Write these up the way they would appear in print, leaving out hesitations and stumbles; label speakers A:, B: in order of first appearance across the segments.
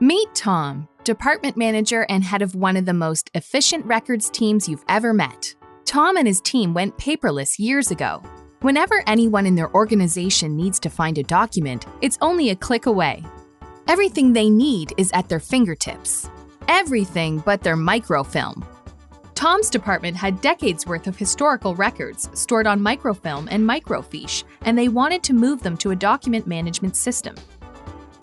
A: Meet Tom, department manager and head of one of the most efficient records teams you've ever met. Tom and his team went paperless years ago. Whenever anyone in their organization needs to find a document, it's only a click away. Everything they need is at their fingertips. Everything but their microfilm. Tom's department had decades worth of historical records stored on microfilm and microfiche, and they wanted to move them to a document management system.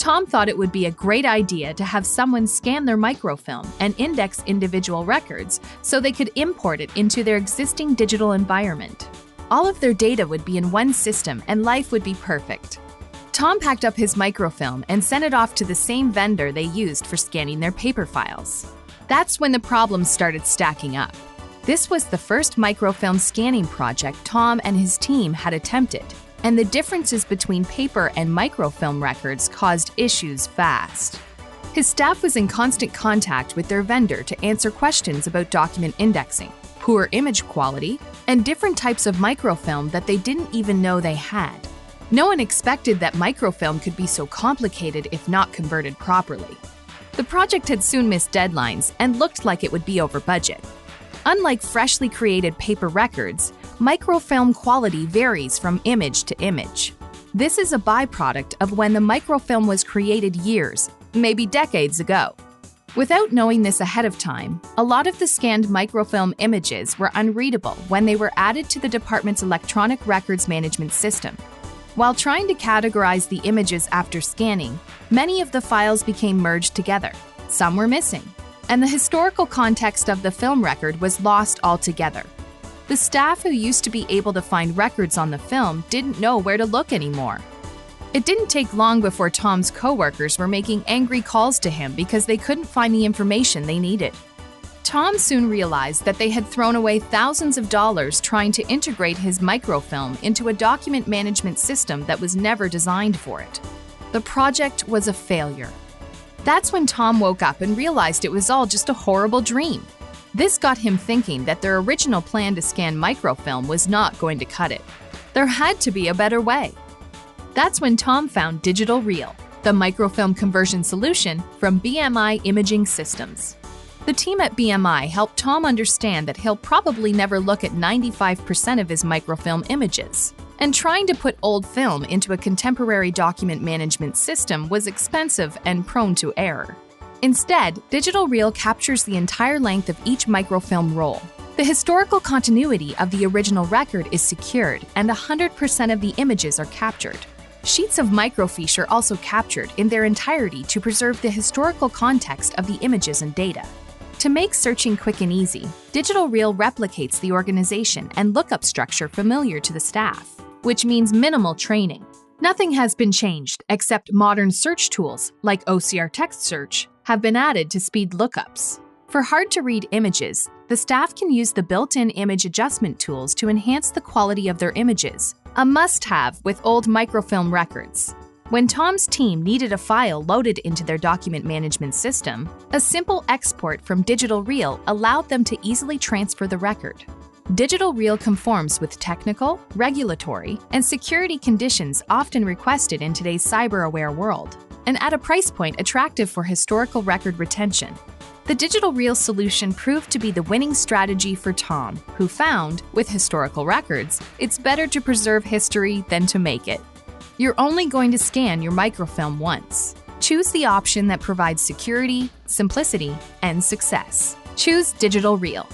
A: Tom thought it would be a great idea to have someone scan their microfilm and index individual records so they could import it into their existing digital environment. All of their data would be in one system and life would be perfect. Tom packed up his microfilm and sent it off to the same vendor they used for scanning their paper files. That's when the problems started stacking up. This was the first microfilm scanning project Tom and his team had attempted, and the differences between paper and microfilm records caused issues fast. His staff was in constant contact with their vendor to answer questions about document indexing, poor image quality, and different types of microfilm that they didn't even know they had. No one expected that microfilm could be so complicated if not converted properly. The project had soon missed deadlines and looked like it would be over budget. Unlike freshly created paper records, microfilm quality varies from image to image. This is a byproduct of when the microfilm was created years, maybe decades ago. Without knowing this ahead of time, a lot of the scanned microfilm images were unreadable when they were added to the department's electronic records management system. While trying to categorize the images after scanning, many of the files became merged together. Some were missing, and the historical context of the film record was lost altogether. The staff who used to be able to find records on the film didn't know where to look anymore. It didn't take long before Tom's coworkers were making angry calls to him because they couldn't find the information they needed. Tom soon realized that they had thrown away thousands of dollars trying to integrate his microfilm into a document management system that was never designed for it. The project was a failure. That's when Tom woke up and realized it was all just a horrible dream. This got him thinking that their original plan to scan microfilm was not going to cut it. There had to be a better way. That's when Tom found Digital ReeL, the microfilm conversion solution from BMI Imaging Systems. The team at BMI helped Tom understand that he'll probably never look at 95% of his microfilm images, and trying to put old film into a contemporary document management system was expensive and prone to error. Instead, Digital ReeL captures the entire length of each microfilm roll. The historical continuity of the original record is secured, and 100% of the images are captured. Sheets of microfiche are also captured in their entirety to preserve the historical context of the images and data. To make searching quick and easy, Digital ReeL replicates the organization and lookup structure familiar to the staff, which means minimal training. Nothing has been changed except modern search tools, like OCR text search, have been added to speed lookups. For hard-to-read images, the staff can use the built-in image adjustment tools to enhance the quality of their images, a must-have with old microfilm records. When Tom's team needed a file loaded into their document management system, a simple export from Digital ReeL allowed them to easily transfer the record. Digital ReeL conforms with technical, regulatory, and security conditions often requested in today's cyber-aware world, and at a price point attractive for historical record retention. The Digital ReeL solution proved to be the winning strategy for Tom, who found, with historical records, it's better to preserve history than to make it. You're only going to scan your microfilm once. Choose the option that provides security, simplicity, and success. Choose Digital ReeL.